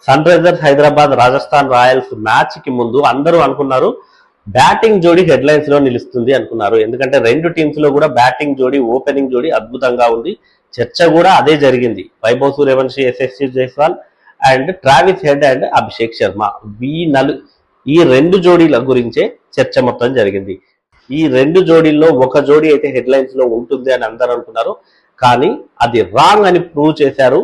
Sun Risers Hyderabad Rajasthan Royals match కి ముందు అందరూ అనుకున్నారు బ్యాటింగ్ జోడీ హెడ్ లైన్స్ లో నిలుస్తుంది అనుకున్నారు. ఎందుకంటే రెండు టీమ్స్ లో కూడా బ్యాటింగ్ జోడీ, ఓపెనింగ్ జోడీ అద్భుతంగా ఉంది. చర్చ కూడా అదే జరిగింది. Vaibhav Suryavanshi, Yashasvi Jaiswal and Travis head and Abhishek Sharma, ఈ రెండు జోడీల గురించే చర్చ మొత్తం జరిగింది. ఈ రెండు జోడీల్లో ఒక జోడీ అయితే హెడ్ లైన్స్ లో ఉంటుంది అని అందరూ అనుకున్నారు. కానీ అది రాంగ్ అని ప్రూవ్ చేశారు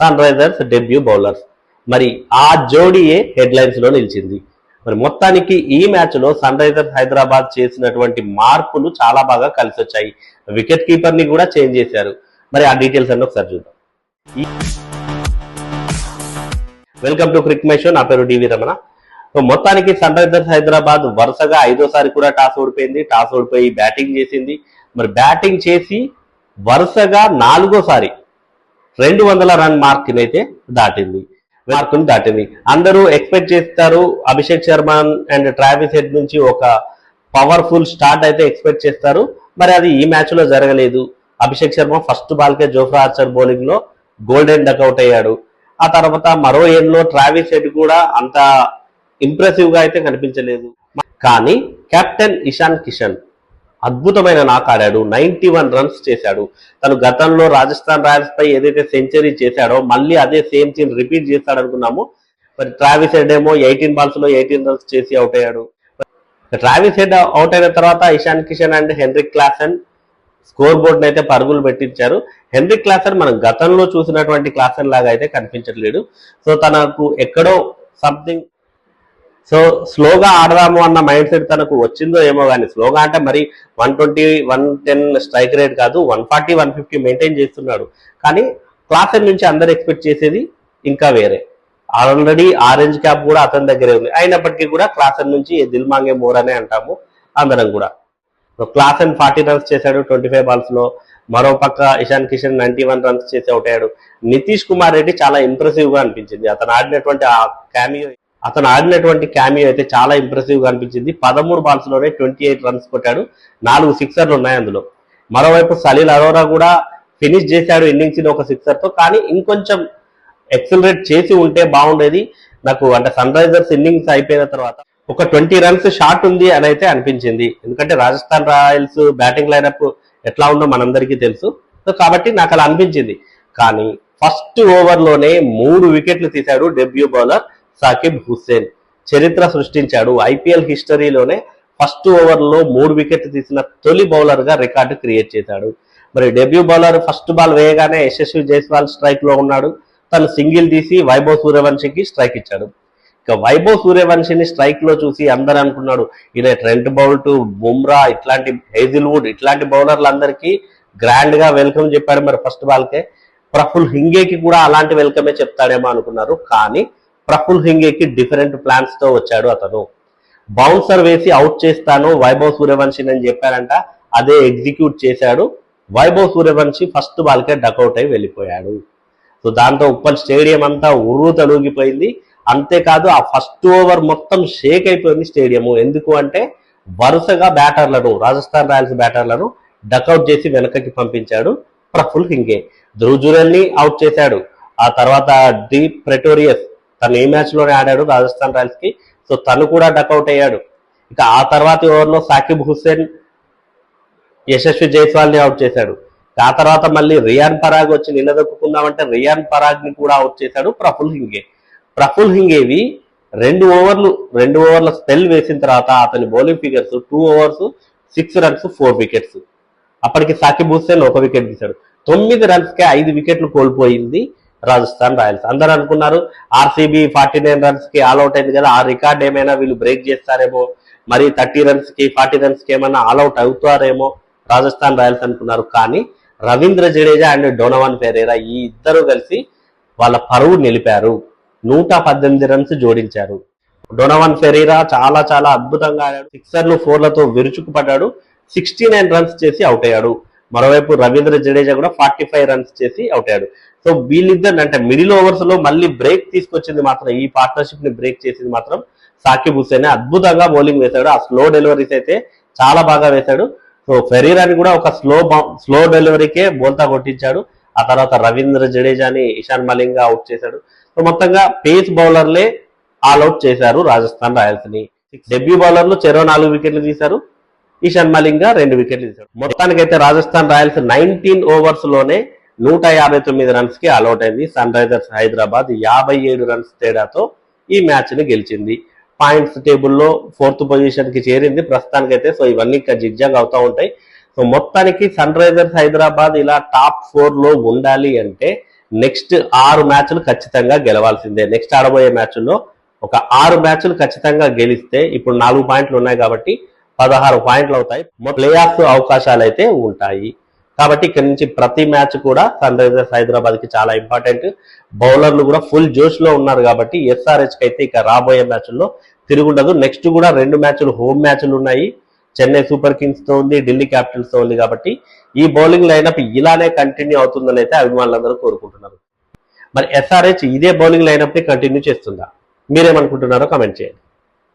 సన్ రైజర్స్ డెబ్యూ బౌలర్స్. మరి ఆ జోడీయే హెడ్ లైన్స్ లో నిలిచింది. మరి మొత్తానికి ఈ మ్యాచ్ లో సన్ రైజర్స్ హైదరాబాద్ చేసినటువంటి మార్పులు చాలా బాగా కలిసి వచ్చాయి. వికెట్ కీపర్ ని కూడా చేంజ్ చేశారు. మరి ఆ డీటెయిల్స్ అన్ని ఒకసారి చూద్దాం. Welcome to Crick my show. నా పేరు డివి రమణ. మొత్తానికి సన్ రైజర్స్ హైదరాబాద్ వరుసగా 5వ కూడా టాస్ ఓడిపోయింది. టాస్ ఓడిపోయి బ్యాటింగ్ చేసింది. మరి బ్యాటింగ్ చేసి వరుసగా 4వ 200 రన్ మార్కుని అయితే దాటింది. అందరూ ఎక్స్పెక్ట్ చేస్తారు Abhishek Sharma and Travis head నుంచి ఒక పవర్ఫుల్ స్టార్ట్ అయితే ఎక్స్పెక్ట్ చేస్తారు. మరి అది ఈ మ్యాచ్ లో జరగలేదు. అభిషేక్ శర్మ ఫస్ట్ బాల్ కే జోఫ్రా ఆర్చర్ బౌలింగ్ లో గోల్డెన్ డక్అవుట్ అయ్యాడు. ఆ తర్వాత మరో ఎండ్లో ట్రావిస్ హెడ్ కూడా అంత ఇంప్రెసివ్ గా అయితే కనిపించలేదు. కానీ కెప్టెన్ ఇషాన్ కిషన్ అద్భుతమైన నాక్ ఆడాడు. 91 రన్స్ చేశాడు. తను గతంలో రాజస్థాన్ రాయల్స్ పై ఏదైతే సెంచరీ చేశాడో మళ్ళీ అదే సేమ్ సీన్ రిపీట్ చేస్తాడు అనుకున్నాము. మరి ట్రావిస్ హెడ్ ఏమో 18 balls లో 18 రన్స్ చేసి అవుట్ అయ్యాడు. ట్రావిస్ హెడ్ అవుట్ అయిన తర్వాత Ishan Kishan and Heinrich Klaasen score board అయితే పరుగులు పెట్టించారు. హెన్రిక్ క్లాసెన్ మనం గతంలో చూసినటువంటి క్లాసెన్ లాగా అయితే కనిపించట్లేడు. సో తనకు ఎక్కడో సంథింగ్ స్లోగా ఆడదాము అన్న మైండ్ సెట్ తనకు వచ్చిందో ఏమో కానీ, స్లోగా అంటే మరి 120, 110 స్ట్రైక్ రేట్ కాదు, 140, 150 మెయింటైన్ చేస్తున్నాడు. కానీ క్లాసెన్ నుంచి అందరు ఎక్స్పెక్ట్ చేసేది ఇంకా వేరే. ఆల్రెడీ ఆరెంజ్ క్యాప్ కూడా అతని దగ్గరే ఉంది. అయినప్పటికీ కూడా క్లాసెన్ నుంచి దిల్ మాంగే మోర్ అనే అంటాము అందరం కూడా. క్లాసెన్ 40 రన్స్ చేశాడు 25 balls లో. మరో పక్క ఇషాన్ కిషన్ 91 రన్స్ చేసి అవుట్ అయ్యాడు. నితీష్ కుమార్ రెడ్డి చాలా ఇంప్రెసివ్ గా అనిపించింది. అతను ఆడినటువంటి క్యామియో అయితే చాలా ఇంప్రెసివ్ గా అనిపించింది. 13 balls లోనే 28 రన్స్ కొట్టాడు. 4 సిక్సర్లు ఉన్నాయి అందులో. మరోవైపు సలీల్ అరోరా కూడా ఫినిష్ చేశాడు ఇన్నింగ్స్ ని ఒక సిక్సర్ తో. కానీ ఇంకొంచెం ఎక్సలరేట్ చేసి ఉంటే బాగుండేది నాకు. అంటే సన్ రైజర్స్ ఇన్నింగ్స్ అయిపోయిన తర్వాత ఒక 20 రన్స్ షాట్ ఉంది అని అయితే అనిపించింది. ఎందుకంటే రాజస్థాన్ రాయల్స్ బ్యాటింగ్ లైనప్ ఎట్లా ఉందో మనందరికీ తెలుసు. సో కాబట్టి నాకు అలా అనిపించింది. కానీ ఫస్ట్ ఓవర్లోనే 3 వికెట్లు తీశాడు డెబ్యూ బౌలర్ సాకిబ్ హుస్సేన్. చరిత్ర సృష్టించాడు. ఐపీఎల్ హిస్టరీలోనే ఫస్ట్ ఓవర్లో 3 వికెట్లు తీసిన తొలి బౌలర్ గా రికార్డు క్రియేట్ చేశాడు. మరి డెబ్యూ బౌలర్ ఫస్ట్ బాల్ వేయగానే యశస్వి జైస్వాల్ స్ట్రైక్ లో ఉన్నాడు. తను సింగిల్ తీసి వైభవ్ సూర్యవంశీకి స్ట్రైక్ ఇచ్చాడు. ఇక వైభవ్ సూర్యవంశీని స్ట్రైక్ లో చూసి అందరూ అనుకున్నాడు ఈయన ట్రెంట్ బౌల్ట్, బుమ్రా, ఇట్లాంటి హేజిల్వుడ్ ఇట్లాంటి బౌలర్లందరికీ గ్రాండ్ గా వెల్కమ్ చెప్పాడు. మరి ఫస్ట్ బాల్ కే ప్రఫుల్ హింగేకి కూడా అలాంటి వెల్కమే చెప్తాడేమో అనుకున్నారు. కానీ ప్రఫుల్ హింగేకి డిఫరెంట్ ప్లాన్స్ తో వచ్చాడు. అతను బౌన్సర్ వేసి అవుట్ చేస్తాను వైభవ్ సూర్యవంశీని అని చెప్పారంట. అదే ఎగ్జిక్యూట్ చేశాడు. వైభవ్ సూర్యవంశీ ఫస్ట్ బాల్ కే డకౌట్ అయి వెళ్ళిపోయాడు. సో దాంతో ఉప్పల్ స్టేడియం అంతా ఉర్రు తలుగిపోయింది. అంతేకాదు ఆ ఫస్ట్ ఓవర్ మొత్తం షేక్ అయిపోయింది స్టేడియం. ఎందుకు అంటే వరుసగా రాజస్థాన్ రాయల్స్ బ్యాటర్లను డకౌట్ చేసి వెనకకి పంపించాడు ప్రఫుల్ హింగే. ధ్రువ్ జురెల్ ని అవుట్ చేశాడు. ఆ తర్వాత డీప్ ప్రెటోరియస్ తను ఈ మ్యాచ్ లోనే ఆడాడు రాజస్థాన్ రాయల్స్ కి. సో తను కూడా డకౌట్ అయ్యాడు. ఇక ఆ తర్వాత ఓవర్లో సాకిబ్ హుస్సేన్ యశస్వి జైస్వాల్ ని అవుట్ చేశాడు. ఆ తర్వాత మళ్ళీ రియాన్ పరాగ్ వచ్చి నిలదొక్కుందామంటే రియాన్ పరాగ్ ని కూడా అవుట్ చేశాడు ప్రఫుల్ హింగేవి 2 ఓవర్ల స్పెల్ వేసిన తర్వాత అతని bowling figures 2 overs 6 runs 4 wickets. అప్పటికి సాకిబ్ హుస్సేన్ 1 వికెట్ తీశాడు. 9 runs కే 5 వికెట్లు కోల్పోయింది రాజస్థాన్ రాయల్స్. అందరూ అనుకున్నారు ఆర్సీబీ 49 runs కి ఆల్అౌట్ అయింది కదా, ఆ రికార్డ్ ఏమైనా వీళ్ళు బ్రేక్ చేస్తారేమో, మరి 30 runs కి 40 runs కి ఏమైనా ఆల్అౌట్ అవుతారేమో రాజస్థాన్ రాయల్స్ అనుకున్నారు. కానీ రవీంద్ర జడేజా అండ్ డోనవన్ ఫెరేరా ఈ ఇద్దరు కలిసి వాళ్ళ పరువు నిలిపారు. 118 runs జోడించారు. డోనవన్ ఫెరేరా చాలా చాలా అద్భుతంగా ఆడాడు. 6ర్లు 4లతో విరుచుకుపడ్డాడు. 69 runs చేసి అవుట్ అయ్యాడు. మరోవైపు రవీంద్ర జడేజా కూడా 45 runs చేసి అవుట్ అయ్యాడు. సో వీళ్ళిద్దరు అంటే మిడిల్ ఓవర్స్ లో మళ్ళీ బ్రేక్ తీసుకొచ్చింది మాత్రం, ఈ పార్ట్నర్షిప్ ని బ్రేక్ చేసింది మాత్రం సాకిబ్ హుస్సేన్. అద్భుతంగా బౌలింగ్ వేశాడు. ఆ స్లో డెలివరీస్ అయితే చాలా బాగా వేశాడు. సో ఫెరీరాని కూడా ఒక స్లో డెలివరీకే బోల్తా కొట్టించాడు. ఆ తర్వాత రవీంద్ర జడేజాని ఇషాన్ మలింగా అవుట్ చేశాడు. సో మొత్తంగా పేస్ బౌలర్లే ఆల్అౌట్ చేశారు రాజస్థాన్ రాయల్స్ ని. డెబ్యూ బౌలర్లు చెరో 4 వికెట్లు తీశారు. ఈశాన్ మలింగా 2 వికెట్లు తీశారు. మొత్తానికైతే రాజస్థాన్ రాయల్స్ 19 ఓవర్స్ లోనే 159 రన్స్ కి ఆల్అౌట్ అయింది. సన్ రైజర్స్ హైదరాబాద్ 57 రన్స్ తేడాతో ఈ మ్యాచ్ ని గెలిచింది. పాయింట్స్ టేబుల్లో 4th పొజిషన్ కి చేరింది ప్రస్తుతానికైతే. సో ఇవన్నీ ఇంకా జిగ్జాగ్ అవుతా ఉంటాయి. సో మొత్తానికి సన్ రైజర్స్ హైదరాబాద్ ఇలా టాప్ 4 లో ఉండాలి అంటే నెక్స్ట్ 6 మ్యాచ్లు ఖచ్చితంగా గెలవాల్సిందే. నెక్స్ట్ ఆడబోయే మ్యాచ్ల్లో ఒక 6 మ్యాచ్లు ఖచ్చితంగా గెలిస్తే ఇప్పుడు 4 పాయింట్లు ఉన్నాయి కాబట్టి 16 పాయింట్లు అవుతాయి. ప్లే ఆఫ్ అవకాశాలు అయితే ఉంటాయి. కాబట్టి ఇక్కడ నుంచి ప్రతి మ్యాచ్ కూడా సన్ రైజర్స్ హైదరాబాద్ కి చాలా ఇంపార్టెంట్. బౌలర్లు కూడా ఫుల్ జోష్ లో ఉన్నారు కాబట్టి ఎస్ఆర్హెచ్ కి అయితే ఇక రాబోయే మ్యాచ్ల్లో తిరుగుండదు. నెక్స్ట్ కూడా 2 మ్యాచ్లు హోమ్ మ్యాచ్లు ఉన్నాయి. చెన్నై సూపర్ కింగ్స్ తో ఉంది, ఢిల్లీ క్యాపిటల్స్ తో ఉంది. కాబట్టి ఈ బౌలింగ్ లైనప్ ఇలానే కంటిన్యూ అవుతుందని అయితే అభిమానులందరూ కోరుకుంటున్నారు. మరి ఎస్ఆర్హెచ్ ఇదే బౌలింగ్ లైనప్ ని కంటిన్యూ చేస్తుందా? మీరేమనుకుంటున్నారో కమెంట్ చేయండి.